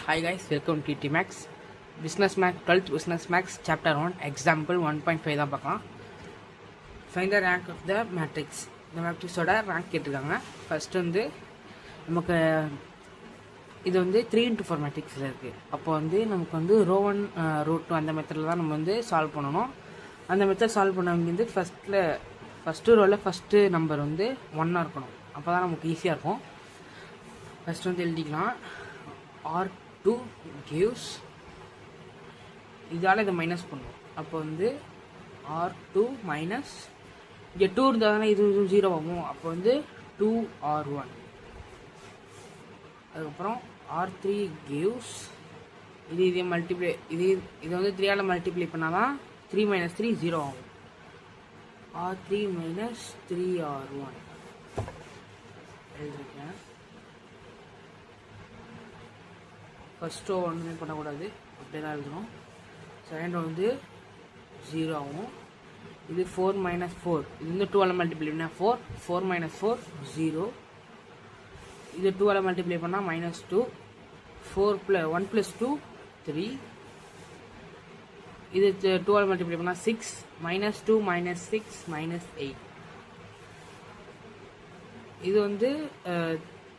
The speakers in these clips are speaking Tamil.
Hi guys, welcome to TMax. Business Max 12th Business Max Chapter 1 Example 1.5 தான் பார்க்கலாம். Find the rank of the matrix. இந்த மேட்ரிக்ஸோட ரேங்க் கேட்டிருக்காங்க. ஃபர்ஸ்ட் வந்து நமக்கு இது வந்து 3x4 மேட்ரிக்ஸில் இருக்குது. அப்போ வந்து நமக்கு வந்து ரோ 1 ரோ 2 அந்த மெத்தடில் தான் நம்ம வந்து சால்வ் பண்ணணும். அந்த மெத்தட் சால்வ் பண்ண வந்து ஃபஸ்ட்டு ரோவில் ஃபஸ்ட்டு நம்பர் வந்து 1 இருக்கணும். அப்போ தான் நமக்கு ஈஸியாக இருக்கும். ஃபஸ்ட்டு வந்து எழுதிக்கலாம். R2 gives இதால் இதை மைனஸ் பண்ணும். அப்போ வந்து R2 மைனஸ் இங்கே 2 இருந்தால் தானே இது 0 ஆகும். அப்போ வந்து 2R1. அதுக்கப்புறம் R3 gives இதே மல்டிப்ளை இதை வந்து 3ஆல் மல்டிப்ளை பண்ணால் தான் 3 மைனஸ் 3 0 ஆகும். R3 minus 3R1 எழுதிருக்கேன். First row ஒன்றுமே பண்ணக்கூடாது, அப்படியே தான் எழுதணும். செகண்ட் ரோ வந்து 0 ஆகும். இது 4 மைனஸ் 4 இது வந்து 2ஆல் மல்டிப்ளை பண்ணால் 4 மைனஸ் 4 0. இது 2ஆல் மல்டிப்ளை பண்ணால் மைனஸ் 2 1 + 2 3. இது 2ஆல் மல்டிப்ளை பண்ணால் 6 மைனஸ் 2 மைனஸ் 6 மைனஸ் 8. இது வந்து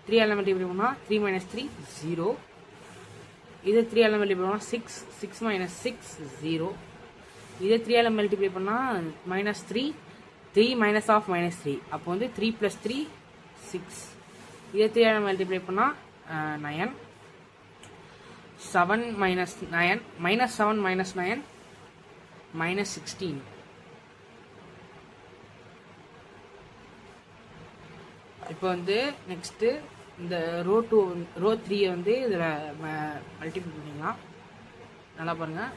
3ஆல் மல்டிப்ளை பண்ணால் 3 மைனஸ் 3 0. இது 3ஆல் மல்டிப்ளை பண்ணால் 6 மைனஸ் 6 0. இது 3ஆல் மல்டிப்ளை பண்ணால் மைனஸ் 3 மைனஸ் ஆஃப் மைனஸ் 3. அப்போ வந்து 3 + 3 6. இது 3ஆல் மல்டிப்ளை பண்ணால் 9 7 மைனஸ் 9 மைனஸ் 7 மைனஸ் 9 மைனஸ் 16. இப்போ வந்து நெக்ஸ்ட்டு இந்த ரோ 3 வந்து இதில் மல்டிபிள் பண்ணிக்கலாம். நல்லா பாருங்கள்.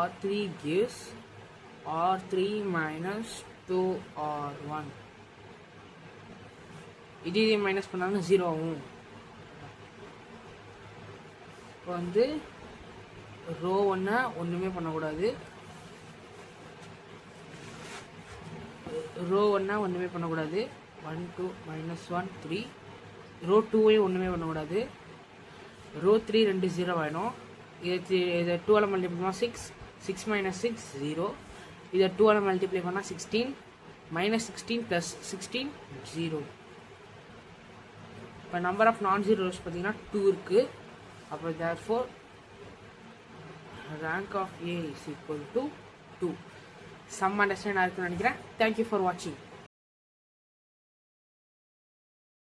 R3 gives R3 minus 2R1. இதே மைனஸ் பண்ணாலும் 0 ஆகும். இப்போ வந்து ரோ 1 ஒன்றுமே பண்ணக்கூடாது. ரோ 1 ஒன்றுமே பண்ணக்கூடாது. 1 2 மைனஸ் 1 3. ரோ 2 ஒன்றுமே பண்ணக்கூடாது. ரோ 3 2 0 ஆகிடும். இதை 2ஆல் மல்டிப்ளை பண்ணால் 6 மைனஸ் 6 0. இதை 2ஆல் மல்டிப்ளை பண்ணால் 16 மைனஸ் 16 ப்ளஸ் 16 0. இப்போ நம்பர் ஆஃப் நான் ஜீரோ ரோஸ் பார்த்தீங்கன்னா 2 இருக்குது. அப்போ therefore rank of A is equal to 2. Some understand இருக்குன்னு நினைக்கிறேன். Thank you for watching.